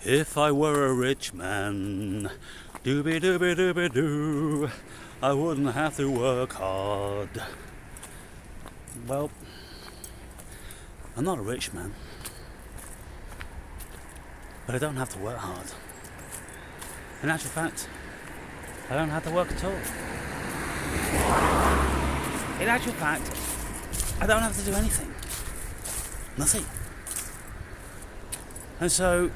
If I were a rich man, dooby dooby dooby doo, I wouldn't have to work hard. Well, I'm not a rich man, but I don't have to work hard. In actual fact, I don't have to work at all. In actual fact, I don't have to do anything. Nothing. And so,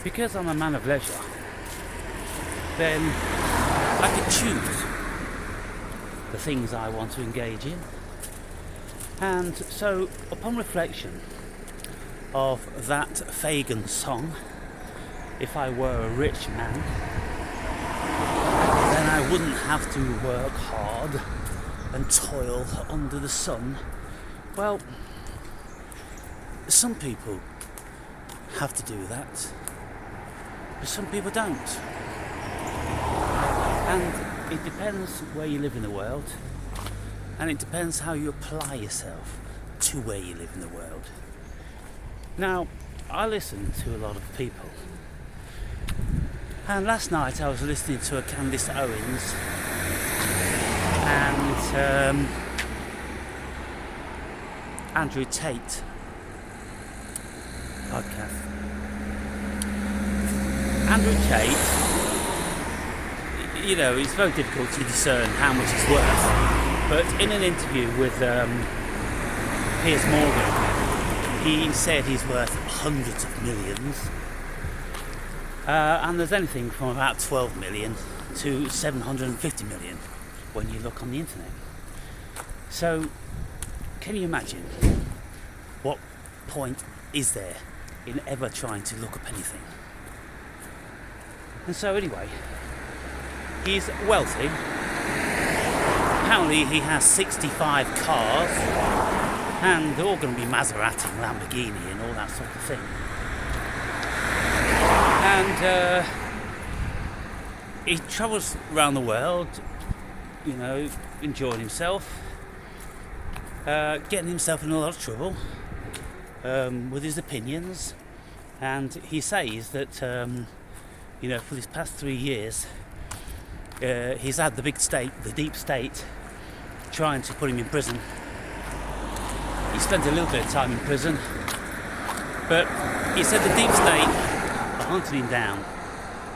because I'm a man of leisure, then I can choose the things I want to engage in. And so, upon reflection of that Fagin song, if I were a rich man, then I wouldn't have to work hard and toil under the sun. Well, some people have to do that, but some people don't. And it depends where you live in the world, and it depends how you apply yourself to where you live in the world. Now, I listen to a lot of people, and last night I was listening to a Candace Owens and Andrew Tate podcast. Andrew Tate, it's very difficult to discern how much he's worth, but in an interview with Piers Morgan, he said he's worth hundreds of millions, and there's anything from about 12 million to 750 million when you look on the internet. So, can you imagine what point is there in ever trying to look up anything? And so anyway, he's wealthy. Apparently he has 65 cars, and they're all going to be Maserati and Lamborghini and all that sort of thing. And he travels around the world, enjoying himself, getting himself in a lot of trouble with his opinions. And he says that for these past 3 years he's had the deep state trying to put him in prison. He spent a little bit of time in prison, but he said the deep state are hunting him down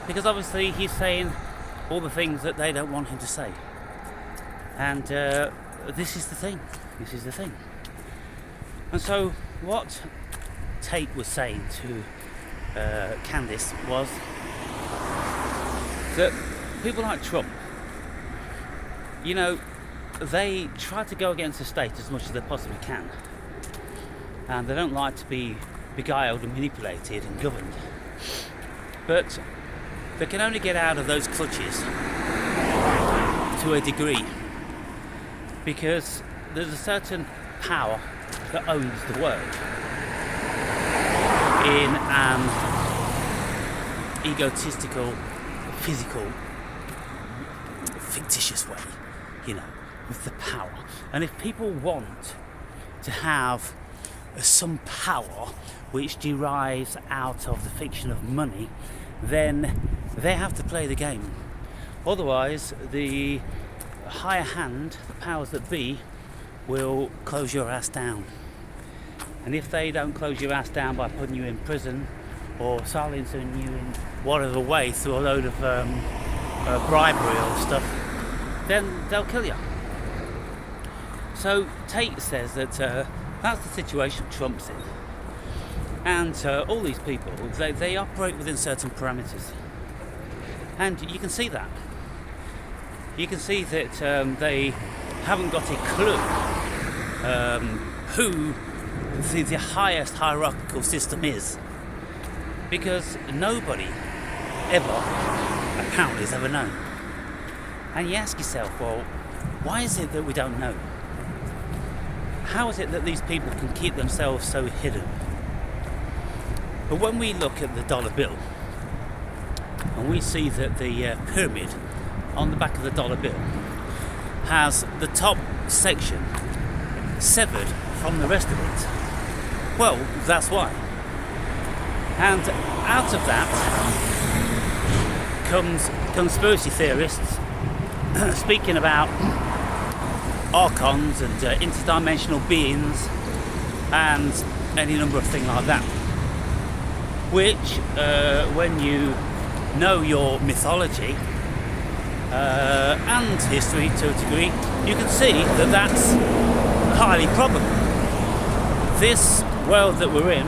because obviously he's saying all the things that they don't want him to say. And this is the thing. And so what Tate was saying to Candace was that people like Trump, they try to go against the state as much as they possibly can, and they don't like to be beguiled and manipulated and governed, but they can only get out of those clutches to a degree, because there's a certain power that owns the world in an egotistical, physical, fictitious way, with the power. And if people want to have some power which derives out of the fiction of money, then they have to play the game. Otherwise, the higher hand, the powers that be, will close your ass down. And if they don't close your ass down by putting you in prison or silencing you in whatever way through a load of bribery or stuff, then they'll kill you. So Tate says that that's the situation Trump's in. And all these people, they operate within certain parameters. And you can see that. You can see that they haven't got a clue who the highest hierarchical system is. Because nobody ever, apparently, has ever known. And you ask yourself, well, why is it that we don't know? How is it that these people can keep themselves so hidden? But when we look at the dollar bill, and we see that the pyramid on the back of the dollar bill has the top section severed from the rest of it, well, that's why. And out of that comes conspiracy theorists speaking about archons and interdimensional beings and any number of things like that, which when you know your mythology and history to a degree, you can see that that's highly probable. This world that we're in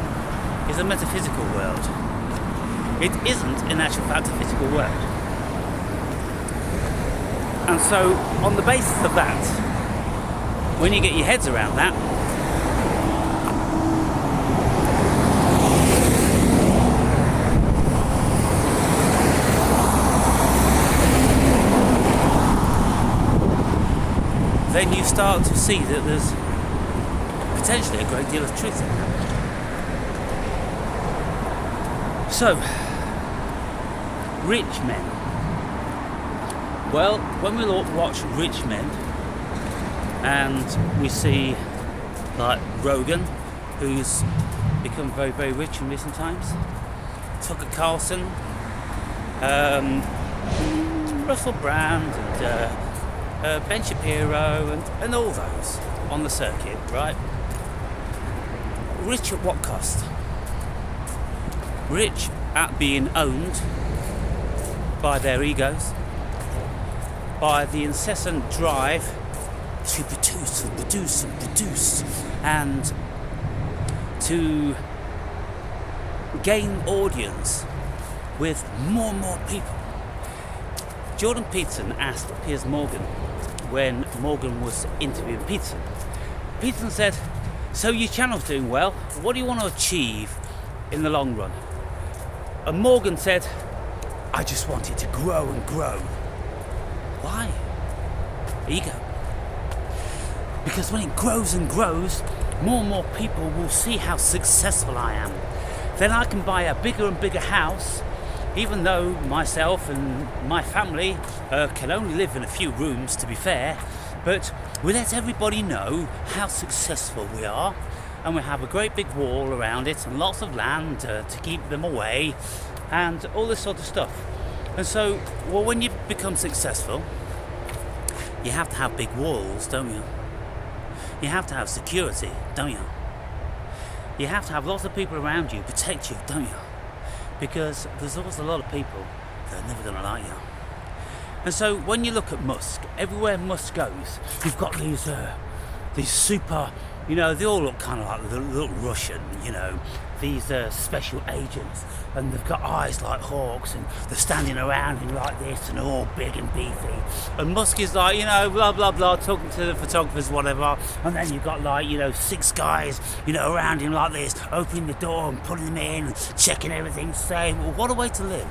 is a metaphysical world. It isn't, in actual fact, a physical world. And so, on the basis of that, when you get your heads around that, then you start to see that there's potentially a great deal of truth in that. So, rich men. Well, when we watch rich men and we see like Rogan, who's become very, very rich in recent times, Tucker Carlson, Russell Brand and Ben Shapiro and all those on the circuit, right? Rich at what cost? Rich at being owned by their egos, by the incessant drive to produce, and to gain audience with more and more people. Jordan Peterson asked Piers Morgan when Morgan was interviewing Peterson. Peterson said, "So your channel's doing well, what do you want to achieve in the long run?" And Morgan said, "I just want it to grow and grow." Why? Ego. Because when it grows and grows, more and more people will see how successful I am. Then I can buy a bigger and bigger house, even though myself and my family can only live in a few rooms, to be fair. But we let everybody know how successful we are, and we have a great big wall around it and lots of land to keep them away and all this sort of stuff. And so, well, when you become successful, you have to have big walls, don't you? You have to have security, don't you? You have to have lots of people around you protect you, don't you? Because there's always a lot of people that are never going to like you. And so when you look at Musk, everywhere Musk goes, you've got these super, they all look kind of like the little Russian, these special agents, and they've got eyes like hawks, and they're standing around him like this, and they're all big and beefy. And Musk is like, blah blah blah, talking to the photographers, whatever. And then you've got like, 6 guys, around him like this, opening the door and putting him in, checking everything's safe. Well, what a way to live!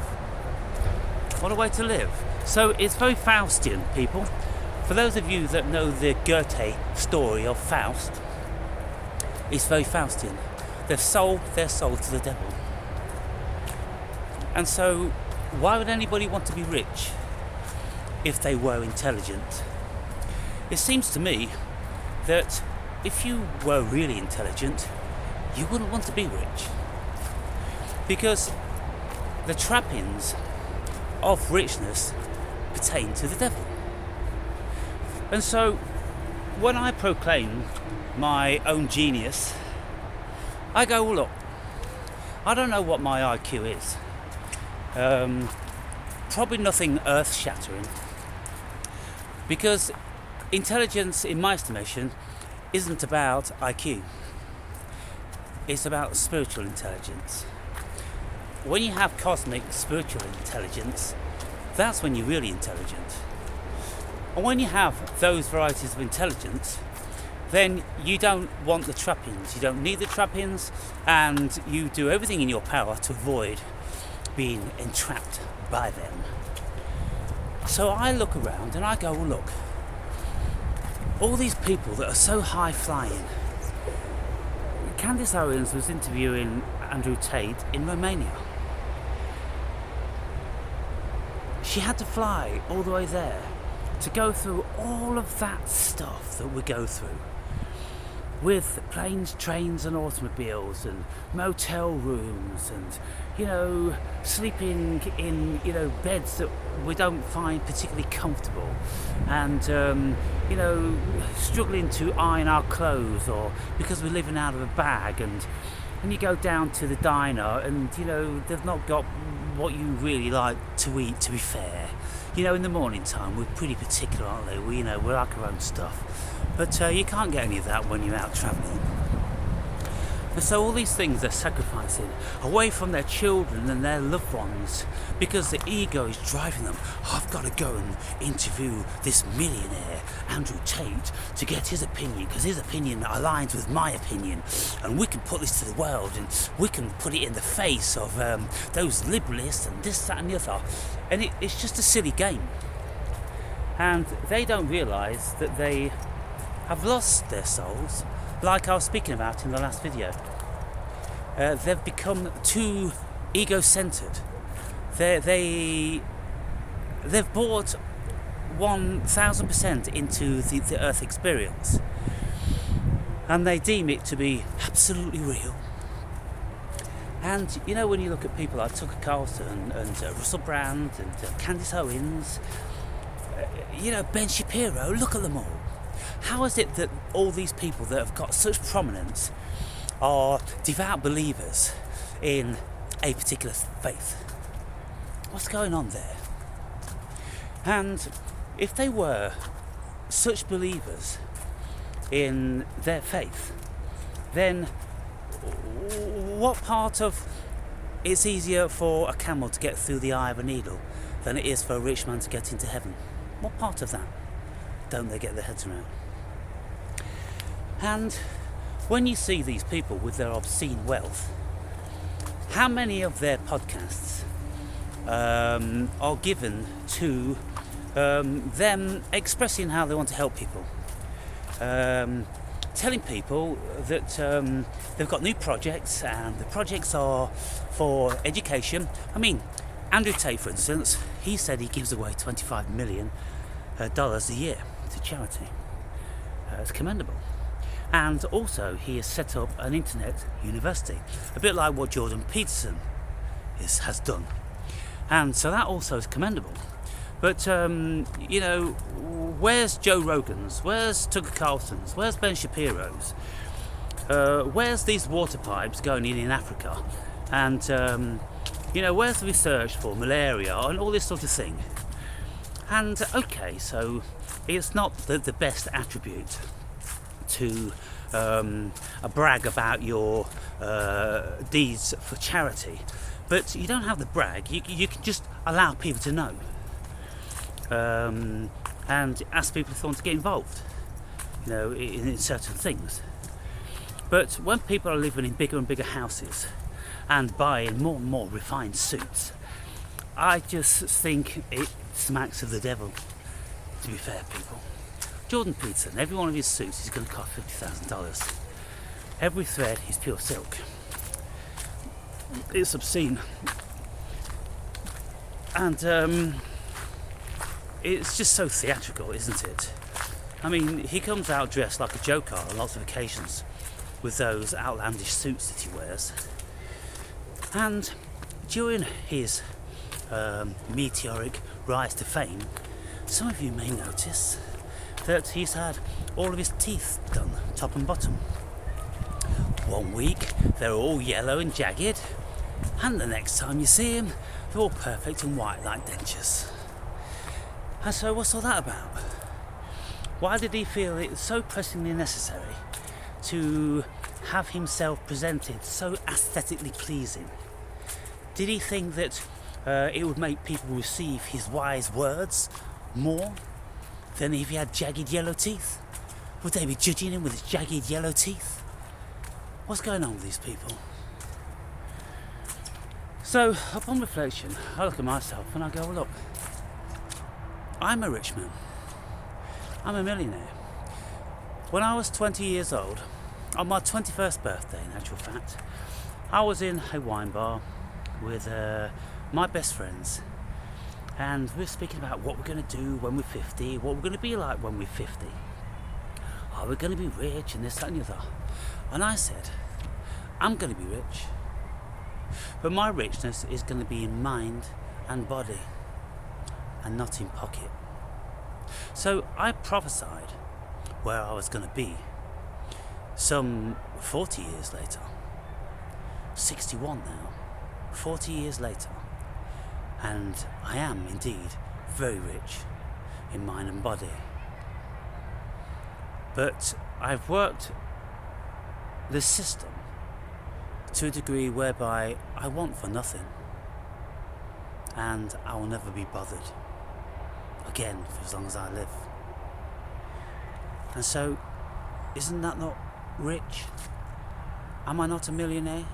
What a way to live! So it's very Faustian, people. For those of you that know the Goethe story of Faust, it's very Faustian. They've sold their soul to the devil. And so, why would anybody want to be rich if they were intelligent? It seems to me that if you were really intelligent, you wouldn't want to be rich. Because the trappings of richness pertain to the devil. And so, when I proclaim my own genius, I go, well, look, I don't know what my IQ is. Probably nothing earth-shattering. Because intelligence, in my estimation, isn't about IQ. It's about spiritual intelligence. When you have cosmic spiritual intelligence, that's when you're really intelligent. And when you have those varieties of intelligence, then you don't want the trappings. You don't need the trappings, and you do everything in your power to avoid being entrapped by them. So I look around and I go, well, look, all these people that are so high-flying. Candice Owens was interviewing Andrew Tate in Romania. She had to fly all the way there to go through all of that stuff that we go through. with planes, trains and automobiles and motel rooms and, sleeping in, beds that we don't find particularly comfortable and, struggling to iron our clothes or because we're living out of a bag. And when you go down to the diner and, they've not got what you really like to eat, to be fair. In the morning time, we're pretty particular, aren't they? We like our own stuff. But you can't get any of that when you're out travelling. And so all these things they're sacrificing away from their children and their loved ones because the ego is driving them. I've got to go and interview this millionaire, Andrew Tate, to get his opinion because his opinion aligns with my opinion. And we can put this to the world and we can put it in the face of those liberalists and this, that and the other. And it's just a silly game. And they don't realise that they have lost their souls, like I was speaking about in the last video. They've become too ego-centred. They've bought 1000% into the Earth experience, and they deem it to be absolutely real. And when you look at people like Tucker Carlson and Russell Brand and Candace Owens, Ben Shapiro, look at them all. How is it that all these people that have got such prominence are devout believers in a particular faith? What's going on there? And if they were such believers in their faith, then what part of it's easier for a camel to get through the eye of a needle than it is for a rich man to get into heaven? What part of that don't they get their heads around? And when you see these people with their obscene wealth, how many of their podcasts are given to them expressing how they want to help people, telling people that they've got new projects and the projects are for education. I mean, Andrew Tate, for instance, he said he gives away $25 million a year to charity. It's commendable. And also he has set up an internet university, a bit like what Jordan Peterson has done. And so that also is commendable. But, where's Joe Rogan's? Where's Tucker Carlson's? Where's Ben Shapiro's? Where's these water pipes going in Africa? And, where's the research for malaria and all this sort of thing? And, okay, so it's not the best attribute to brag about your deeds for charity. But you don't have to brag, you can just allow people to know. And ask people if they want to get involved, in certain things. But when people are living in bigger and bigger houses and buying more and more refined suits, I just think it smacks of the devil, to be fair, people. Jordan Peterson, every one of his suits is going to cost $50,000. Every thread is pure silk. It's obscene. And it's just so theatrical, isn't it? I mean, he comes out dressed like a joker on lots of occasions with those outlandish suits that he wears. And during his meteoric rise to fame, some of you may notice that he's had all of his teeth done, top and bottom. One week they're all yellow and jagged, and the next time you see him, they're all perfect and white like dentures. And so what's all that about? Why did he feel it so pressingly necessary to have himself presented so aesthetically pleasing? Did he think that it would make people receive his wise words more than if he had jagged yellow teeth? Would they be judging him with his jagged yellow teeth? What's going on with these people? So, upon reflection, I look at myself and I go, well, look, I'm a rich man. I'm a millionaire. When I was 20 years old, on my 21st birthday, in actual fact, I was in a wine bar with my best friends, and we were speaking about what we're going to do when we're 50, what we're going to be like when we're 50. oh, we're going to be rich and this, that and the other. And I said, I'm going to be rich, but my richness is going to be in mind and body and not in pocket. So I prophesied where I was going to be some 40 years later. 61 now, 40 years later, and I am indeed very rich in mind and body. But I've worked the system to a degree whereby I want for nothing, and I will never be bothered again for as long as I live. And so, isn't that not rich? Am I not a millionaire?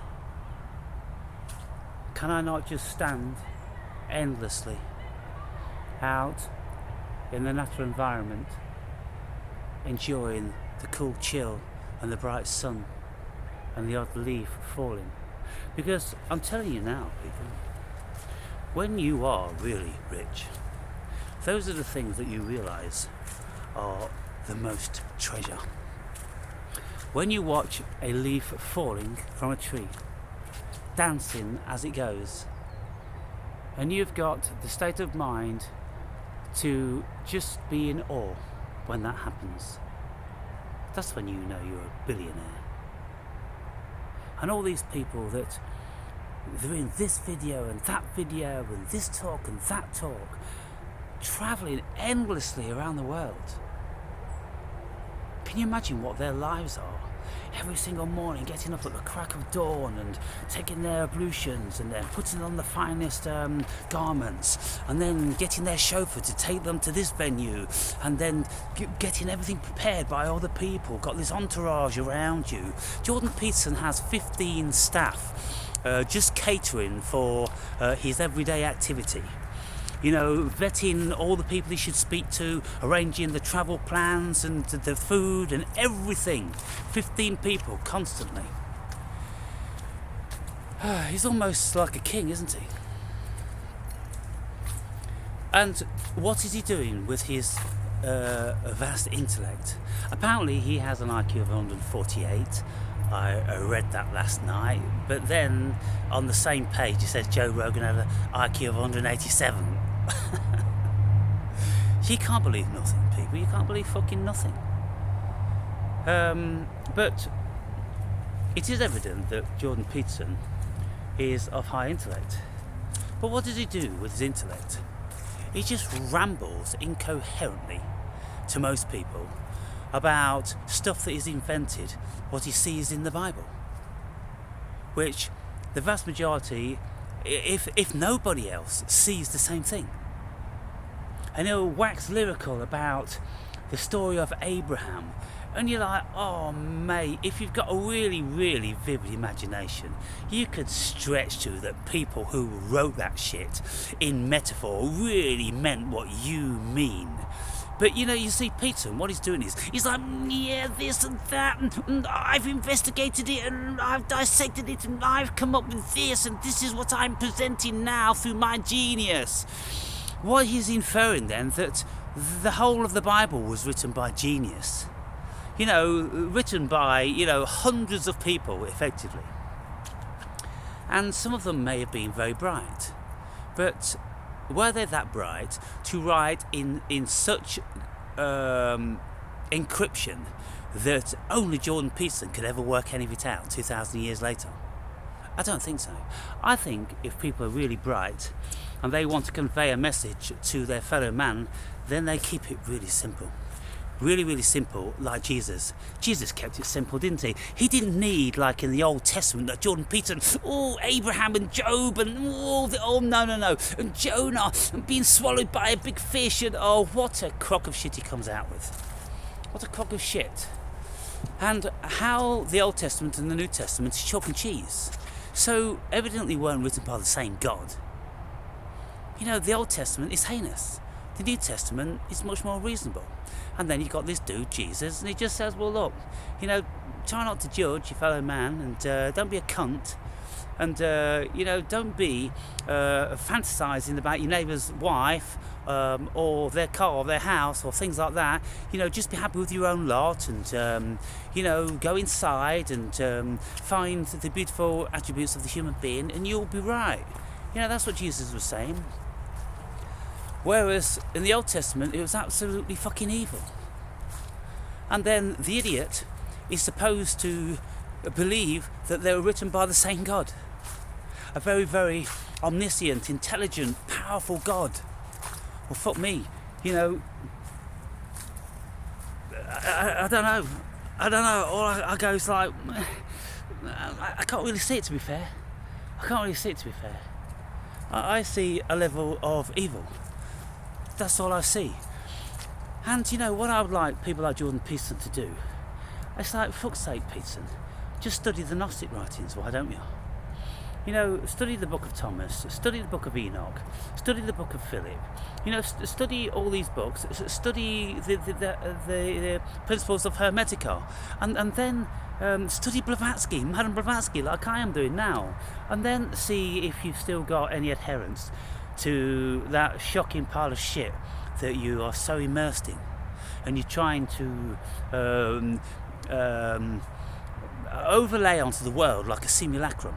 Can I not just stand endlessly out in the natural environment, enjoying the cool chill and the bright sun and the odd leaf falling? Because I'm telling you now, people, when you are really rich, those are the things that you realise are the most treasure. When you watch a leaf falling from a tree, dancing as it goes, and you've got the state of mind to just be in awe when that happens, that's when you know you're a billionaire. And all these people that they're in this video and that video and this talk and that talk, travelling endlessly around the world. Can you imagine what their lives are? Every single morning, getting up at the crack of dawn and taking their ablutions and then putting on the finest garments, and then getting their chauffeur to take them to this venue, and then getting everything prepared by other people, got this entourage around you. Jordan Peterson has 15 staff just catering for his everyday activity. You know, vetting all the people he should speak to, arranging the travel plans and the food and everything. 15 people constantly. He's almost like a king, isn't he? And what is he doing with his vast intellect? Apparently he has an IQ of 148. I read that last night. But then on the same page it says Joe Rogan had an IQ of 187. You can't believe nothing, people. You can't believe fucking nothing. But it is evident that Jordan Peterson is of high intellect. But what does he do with his intellect? He just rambles incoherently to most people about stuff that is invented, what he sees in the Bible, which the vast majority, if nobody else, sees the same thing. And he'll wax lyrical about the story of Abraham, and you're like, oh mate, if you've got a really, really vivid imagination, you could stretch to that people who wrote that shit in metaphor really meant what you mean. But you know, you see Peterson, what he's doing is, he's like, yeah, this and that, and I've investigated it, and I've dissected it, and I've come up with this, and this is what I'm presenting now through my genius. What he's inferring then, that the whole of the Bible was written by genius. You know, written by, you know, hundreds of people, effectively. And some of them may have been very bright, but were they that bright to write in such encryption that only Jordan Peterson could ever work any of it out 2,000 years later? I don't think so. I think if people are really bright and they want to convey a message to their fellow man, then they keep it really simple. Really, really simple, like Jesus. Jesus kept it simple, didn't he? He didn't need, like in the Old Testament, that Jordan Peterson, Abraham and Job and no, and Jonah and being swallowed by a big fish, and what a crock of shit he comes out with. What a crock of shit. And how the Old Testament and the New Testament is chalk and cheese. So evidently weren't written by the same God. You know, the Old Testament is heinous. The New Testament is much more reasonable. And then you've got this dude, Jesus, and he just says, well, look, you know, try not to judge your fellow man, and don't be a cunt. And don't be fantasizing about your neighbour's wife, or their car or their house or things like that. Just be happy with your own lot, and go inside and find the beautiful attributes of the human being, and you'll be right. That's what Jesus was saying. Whereas in the Old Testament it was absolutely fucking evil. And then the idiot is supposed to believe that they were written by the same God. A very, very omniscient, intelligent, powerful God. Well, fuck me. I don't know. All I go is like, I can't really see it, to be fair. I see a level of evil. That's all I see. And what I would like people like Jordan Peterson to do, it's like, fuck's sake, Peterson, just study the Gnostic writings, why don't you? Study the book of Thomas, study the book of Enoch, study the book of Philip. Study all these books, study the principles of Hermetica, and then study Blavatsky, Madame Blavatsky, like I am doing now, and then see if you've still got any adherence to that shocking pile of shit that you are so immersed in, and you're trying to overlay onto the world like a simulacrum.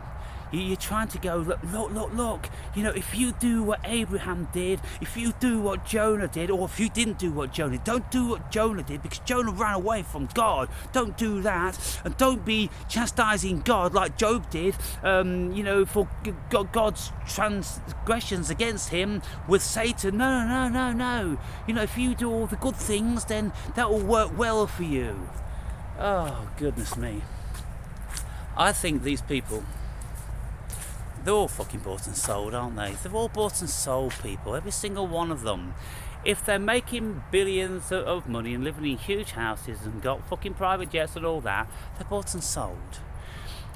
You're trying to go, look, if you do what Abraham did, if you do what Jonah did, or if you didn't do what Jonah did, don't do what Jonah did, because Jonah ran away from God. Don't do that, and don't be chastising God like Job did, for God's transgressions against him with Satan. No. If you do all the good things, then that will work well for you. Oh, goodness me. I think these people, they're all fucking bought and sold, aren't they? They're all bought and sold people, every single one of them. If they're making billions of money and living in huge houses and got fucking private jets and all that, they're bought and sold.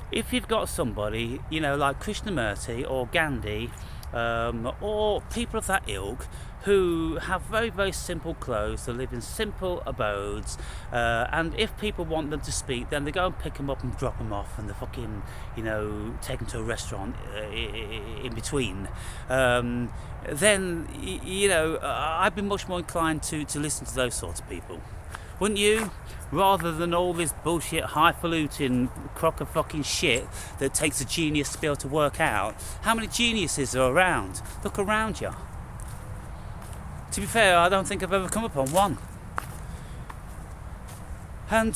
If you've got somebody, like Krishnamurti or Gandhi, or people of that ilk, who have very, very simple clothes, they live in simple abodes, and if people want them to speak, then they go and pick them up and drop them off, and they fucking, take them to a restaurant in between. Then, I'd be much more inclined to listen to those sorts of people. Wouldn't you? Rather than all this bullshit, highfalutin crock of fucking shit that takes a genius to be able to work out. How many geniuses are around? Look around you. To be fair, I don't think I've ever come upon one. And,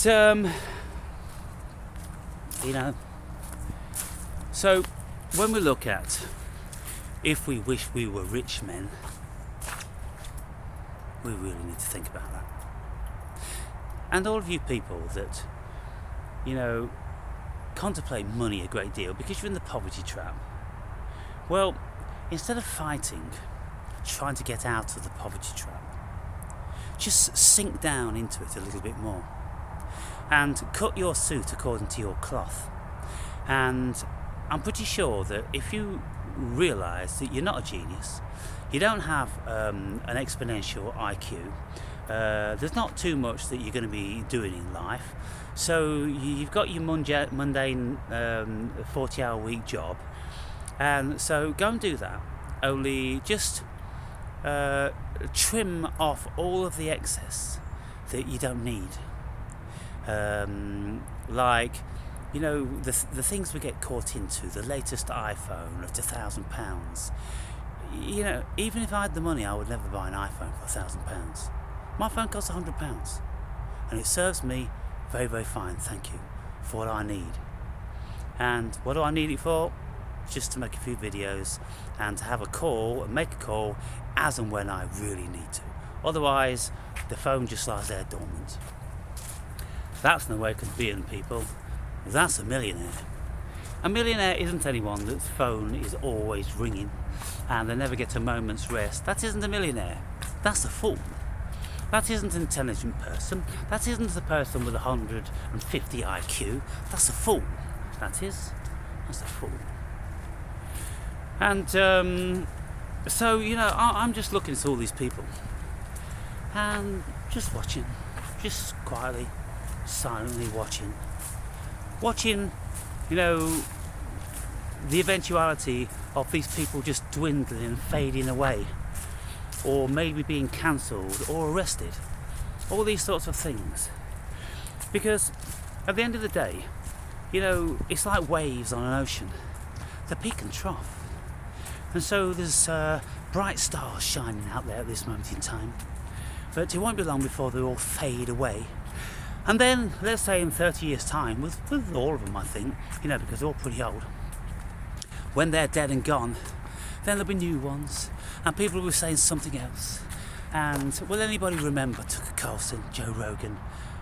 so when we look at if we wish we were rich men, we really need to think about that. And all of you people that, contemplate money a great deal because you're in the poverty trap, well, instead of fighting, trying to get out of the poverty trap, just sink down into it a little bit more and cut your suit according to your cloth. And I'm pretty sure that if you realise that you're not a genius, you don't have an exponential IQ, there's not too much that you're going to be doing in life, so you've got your mundane 40-hour week job, and so go and do that, only just trim off all of the excess that you don't need, like the things we get caught into, the latest iPhone at £1,000. Even if I had the money, I would never buy an iPhone for £1,000. My phone costs £100, and it serves me very, very fine, thank you, for what I need. And what do I need it for? Just to make a few videos and to have a call and make a call as and when I really need to. Otherwise, the phone just lies there dormant. That's no way to be in, people. That's a millionaire. A millionaire isn't anyone that's phone is always ringing and they never get a moment's rest. That isn't a millionaire. That's a fool. That isn't an intelligent person. That isn't a person with 150 IQ. That's a fool. That's a fool. And so, I'm just looking at all these people and just watching, just quietly, silently watching, watching, the eventuality of these people just dwindling and fading away, or maybe being cancelled or arrested, all these sorts of things. Because at the end of the day, it's like waves on an ocean. They're peak and trough. And so there's bright stars shining out there at this moment in time. But it won't be long before they all fade away. And then, let's say in 30 years' time, with all of them, I think, because they're all pretty old, when they're dead and gone, then there'll be new ones, and people will be saying something else. And will anybody remember Tucker Carlson, Joe Rogan,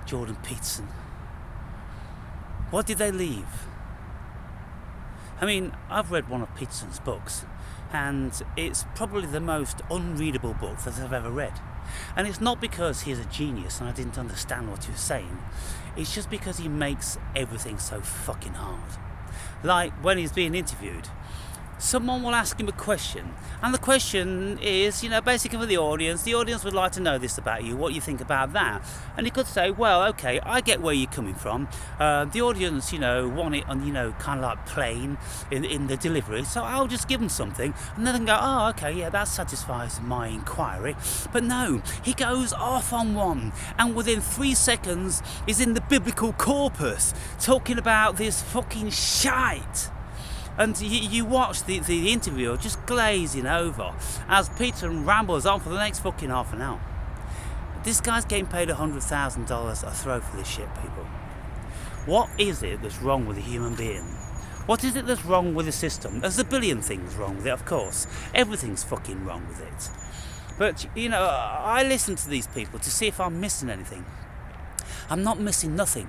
Jordan Peterson? What did they leave? I mean, I've read one of Peterson's books, and it's probably the most unreadable book that I've ever read. And it's not because he's a genius and I didn't understand what he was saying. It's just because he makes everything so fucking hard. Like when he's being interviewed, someone will ask him a question, and the question is, basically for the audience would like to know this about you, what you think about that. And he could say, well, okay, I get where you're coming from. The audience, want it on, kind of like plain in the delivery, so I'll just give them something, and then they can go, oh, okay, yeah, that satisfies my inquiry. But no, he goes off on one, and within 3 seconds is in the biblical corpus, talking about this fucking shite. And you watch the interview just glazing over as Peter rambles on for the next fucking half an hour. This guy's getting paid $100,000 a throw for this shit, people. What is it that's wrong with a human being? What is it that's wrong with the system? There's a billion things wrong with it, of course. Everything's fucking wrong with it. But, I listen to these people to see if I'm missing anything. I'm not missing nothing.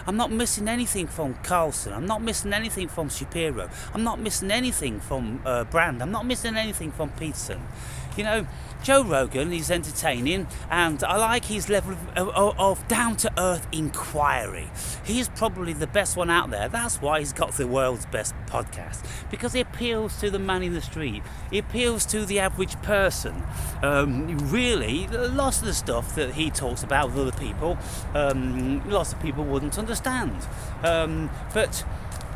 I'm not missing anything from Carlson. I'm not missing anything from Shapiro. I'm not missing anything from Brand. I'm not missing anything from Peterson. Joe Rogan is entertaining, and I like his level of down-to-earth inquiry. He's probably the best one out there. That's why he's got the world's best podcast, because he appeals to the man in the street. He appeals to the average person. Really, lots of the stuff that he talks about with other people, lots of people wouldn't understand. But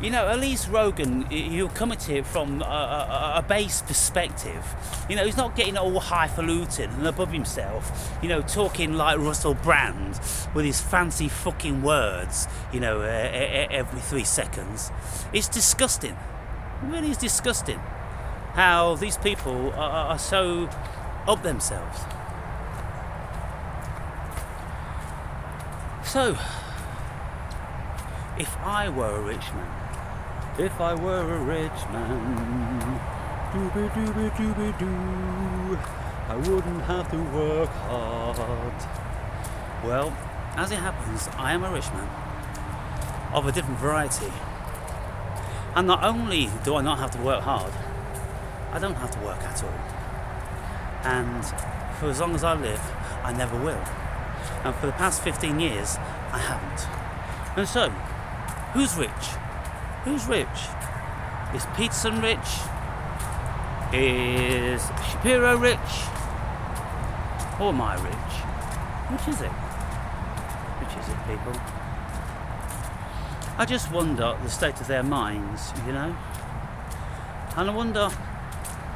at least Rogan, he'll come at it from a base perspective. He's not getting all highfalutin and above himself, talking like Russell Brand with his fancy fucking words, every 3 seconds. It's disgusting. It really is disgusting how these people are so up themselves. So, if I were a rich man, if I were a rich man, dooby-dooby-dooby-doo, I wouldn't have to work hard. Well, as it happens, I am a rich man of a different variety. And not only do I not have to work hard, I don't have to work at all. And for as long as I live, I never will. And for the past 15 years, I haven't. And so, who's rich? Who's rich? Is Peterson rich? Is Shapiro rich? Or am I rich? Which is it? Which is it, people? I just wonder the state of their minds, And I wonder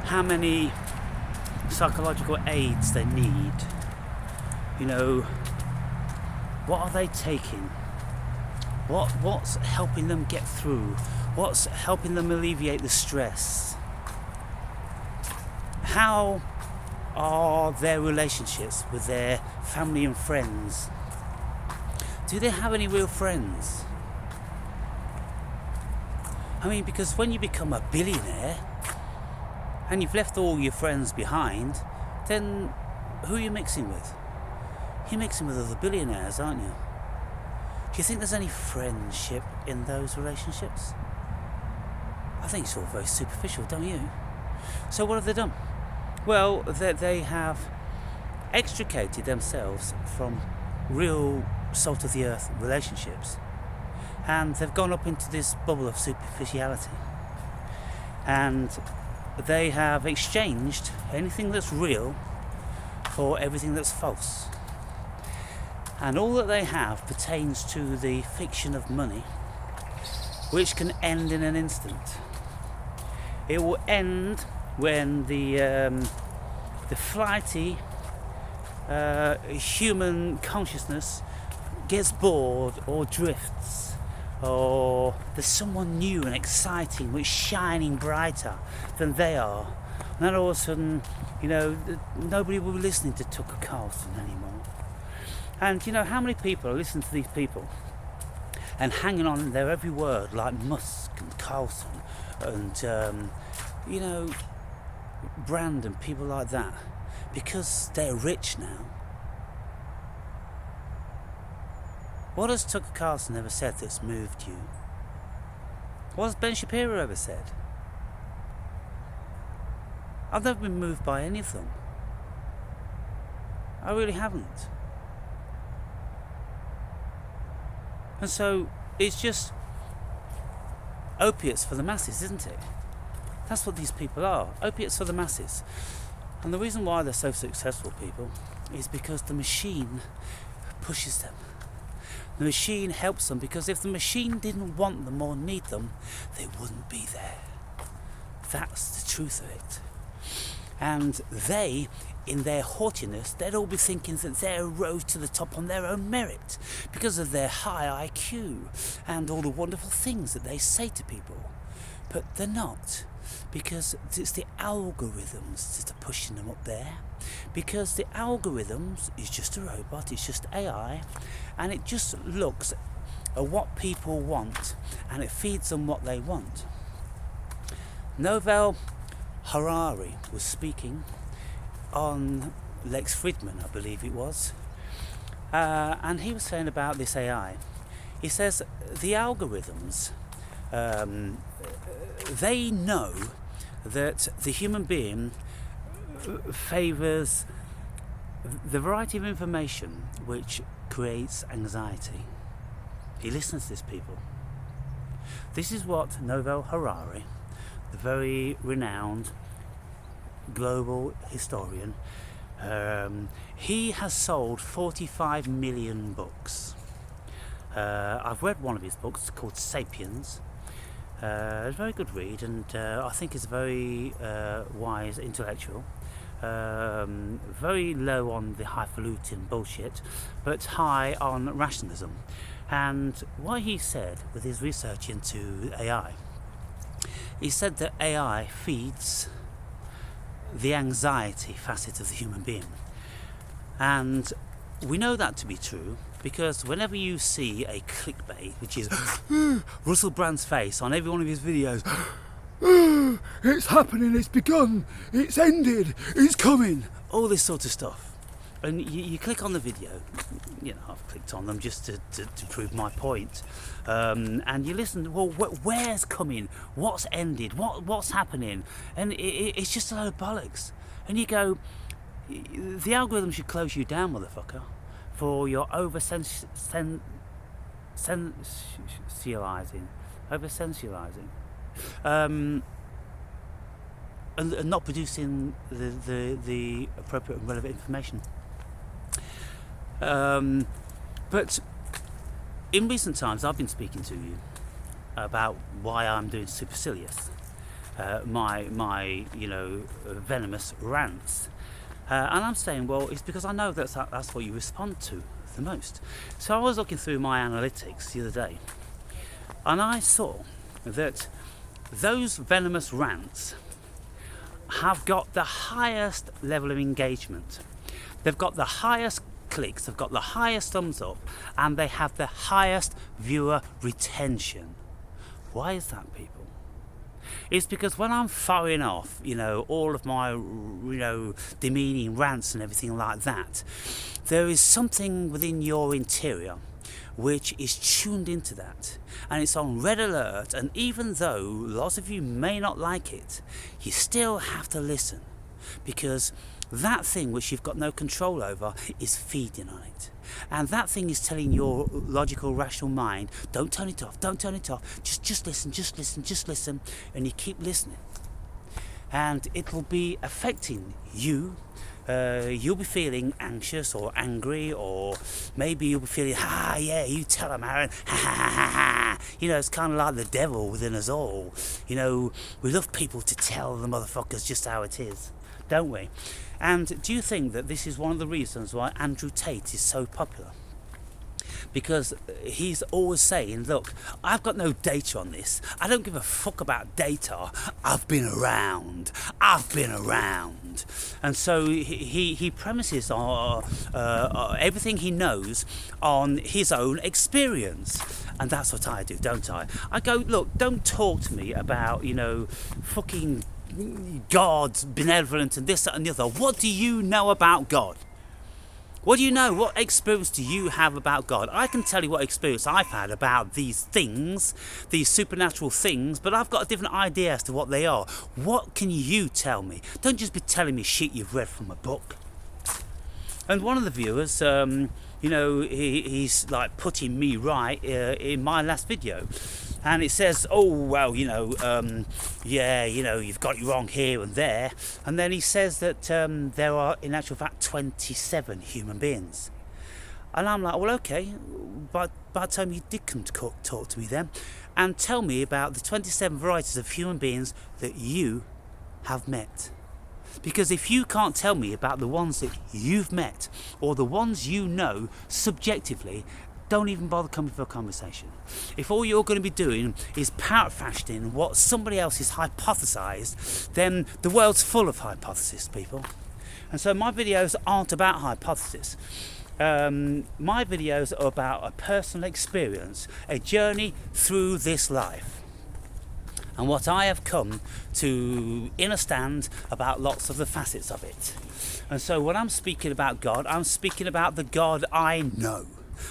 how many psychological aids they need. What are they taking? What's helping them get through? What's helping them alleviate the stress? How are their relationships with their family and friends? Do they have any real friends? I mean, because when you become a billionaire and you've left all your friends behind, then who are you mixing with? You're mixing with other billionaires, aren't you? Do you think there's any friendship in those relationships? I think it's all very superficial, don't you? So what have they done? Well, they have extricated themselves from real salt-of-the-earth relationships, and they've gone up into this bubble of superficiality, and they have exchanged anything that's real for everything that's false. And all that they have pertains to the fiction of money which can end in an instant. It will end when the flighty human consciousness gets bored or drifts, or there's someone new and exciting which is shining brighter than they are, and then all of a sudden, nobody will be listening to Tucker Carlson anymore. And how many people are listening to these people and hanging on their every word, like Musk and Carlson and Brand and people like that, because they're rich now. What has Tucker Carlson ever said that's moved you? What has Ben Shapiro ever said? I've never been moved by any of them. I really haven't. And so it's just opiates for the masses, isn't it? That's what these people are, opiates for the masses. And the reason why they're so successful, people, is because the machine pushes them. The machine helps them, because if the machine didn't want them or need them, they wouldn't be there. That's the truth of it. And they, in their haughtiness, they'd all be thinking that they rose to the top on their own merit because of their high IQ and all the wonderful things that they say to people. But they're not, because it's the algorithms that are pushing them up there. Because the algorithms is just a robot, it's just AI, and it just looks at what people want and it feeds them what they want. Novel Harari was speaking on Lex Fridman, I believe it was, and he was saying about this AI. He says the algorithms, they know that the human being favours the variety of information which creates anxiety. He listens to this, people. This is what Novel Harari, the very renowned global historian, he has sold 45 million books. I've read one of his books called Sapiens. It's a very good read, and I think he's a very wise intellectual. Very low on the highfalutin bullshit, but high on rationalism. And what he said with his research into AI, he said that AI feeds the anxiety facet of the human being. And we know that to be true, because whenever you see a clickbait, which is Russell Brand's face on every one of his videos, it's happening, it's begun, it's ended, it's coming, all this sort of stuff, and you click on the video, I've clicked on them just to prove my point, and you listen, well, where's coming, what's ended, what's happening, and it's just a load of bollocks, and you go, the algorithm should close you down, motherfucker, for your over-sensualizing, and not producing the appropriate and relevant information. But in recent times, I've been speaking to you about why I'm doing supercilious, my venomous rants, and I'm saying, well, it's because I know that's what you respond to the most. So I was looking through my analytics the other day, and I saw that those venomous rants have got the highest level of engagement. They've got the highest clicks, they've got the highest thumbs up, and they have the highest viewer retention. Why is that, people? It's because when I'm firing off, all of my, demeaning rants and everything like that, there is something within your interior which is tuned into that, and it's on red alert, and even though lots of you may not like it, you still have to listen, because that thing which you've got no control over is feeding on it, and that thing is telling your logical, rational mind, don't turn it off, just listen, and you keep listening, and it will be affecting you you'll be feeling anxious or angry, or maybe you'll be feeling, yeah, you tell them, Aaron, ha. You know, it's kind of like the devil within us all. You know, we love people to tell the motherfuckers just how it is, don't we? And do you think that this is one of the reasons why Andrew Tate is so popular? Because he's always saying, look, I've got no data on this. I don't give a fuck about data. I've been around. And so he premises everything he knows on his own experience. And that's what I do, don't I? I go, look, don't talk to me about, you know, fucking God's benevolent and this, that and the other. What do you know about God? What do you know? What experience do you have about God? I can tell you what experience I've had about these things, these supernatural things, but I've got a different idea as to what they are. What can you tell me? Don't just be telling me shit you've read from a book. And one of the viewers, you know, he's like putting me right in my last video. And it says, oh, well, you know, yeah, you know, you've got it wrong here and there. And then he says that there are, in actual fact, 27 human beings. And I'm like, well, okay, but by the time you did come to talk to me then, and tell me about the 27 varieties of human beings that you have met. Because if you can't tell me about the ones that you've met, or the ones you know subjectively, don't even bother coming for a conversation. If all you're going to be doing is parrot-fashioning what somebody else has hypothesized, then the world's full of hypotheses, people. And so my videos aren't about hypothesis. My videos are about a personal experience, a journey through this life, and what I have come to understand about lots of the facets of it. And so when I'm speaking about God, I'm speaking about the God I know.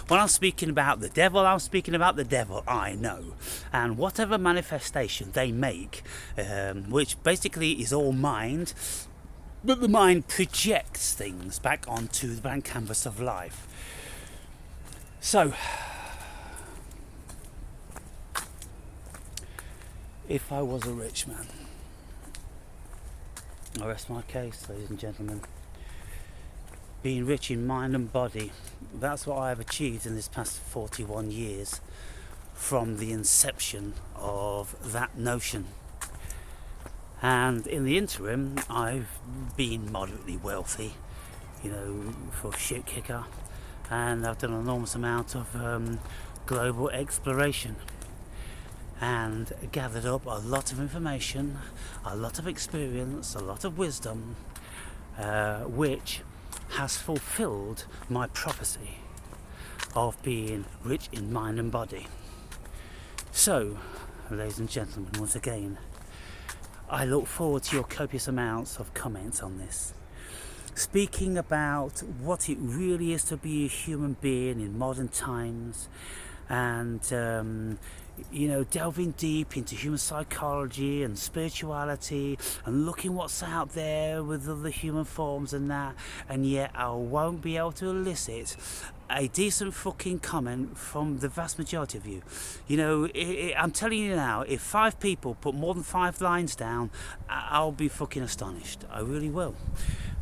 When I'm speaking about the devil, I'm speaking about the devil I know. And whatever manifestation they make, which basically is all mind, but the mind projects things back onto the blank canvas of life. So, if I was a rich man, I rest my case, ladies and gentlemen. Being rich in mind and body, that's what I have achieved in this past 41 years from the inception of that notion. And in the interim, I've been moderately wealthy, you know, for a shit kicker, and I've done an enormous amount of global exploration and gathered up a lot of information, a lot of experience, a lot of wisdom, which has fulfilled my prophecy of being rich in mind and body. So, ladies and gentlemen, once again, I look forward to your copious amounts of comments on this, speaking about what it really is to be a human being in modern times, and you know, delving deep into human psychology and spirituality and looking what's out there with other human forms and that, and yet I won't be able to elicit a decent fucking comment from the vast majority of you. You know, I'm telling you now, if 5 people put more than 5 lines down, I'll be fucking astonished. I really will.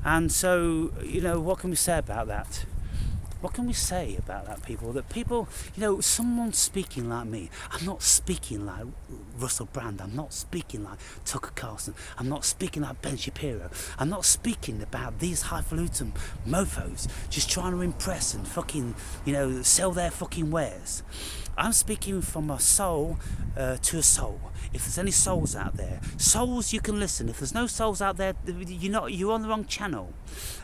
And so, you know, what can we say about that? What can we say about that, people? That people, you know, someone speaking like me. I'm not speaking like Russell Brand. I'm not speaking like Tucker Carlson. I'm not speaking like Ben Shapiro. I'm not speaking about these highfalutin mofos just trying to impress and fucking, you know, sell their fucking wares. I'm speaking from a soul to a soul. If there's any souls out there, souls, you can listen. If there's no souls out there, you're on the wrong channel.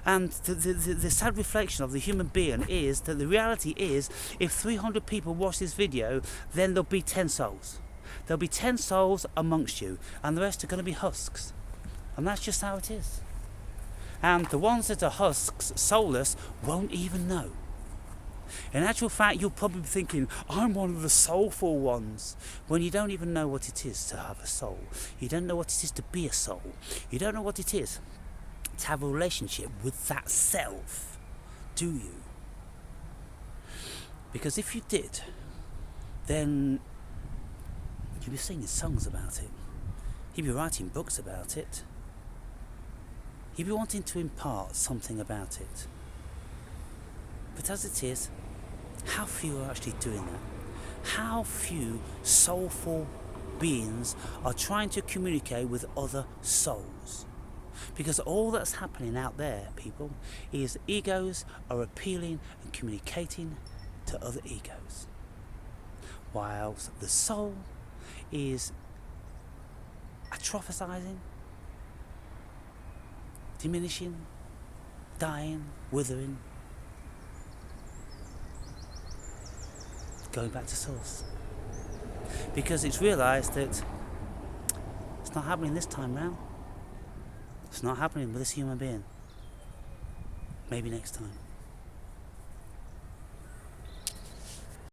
And the sad reflection of the human being is that the reality is, if 300 people watch this video, then there'll be 10 souls. There'll be 10 souls amongst you, and the rest are going to be husks. And that's just how it is. And the ones that are husks, soulless, won't even know. In actual fact, you'll probably be thinking, I'm one of the soulful ones, when you don't even know what it is to have a soul. You don't know what it is to be a soul. You don't know what it is to have a relationship with that self, do you? Because if you did, then you'd be singing songs about it. You'd be writing books about it. You'd be wanting to impart something about it. But as it is, how few are actually doing that? How few soulful beings are trying to communicate with other souls? Because all that's happening out there, people, is egos are appealing and communicating to other egos, whilst the soul is atrophizing, diminishing, dying, withering, going back to source. Because it's realised that it's not happening this time round. It's not happening with this human being. Maybe next time.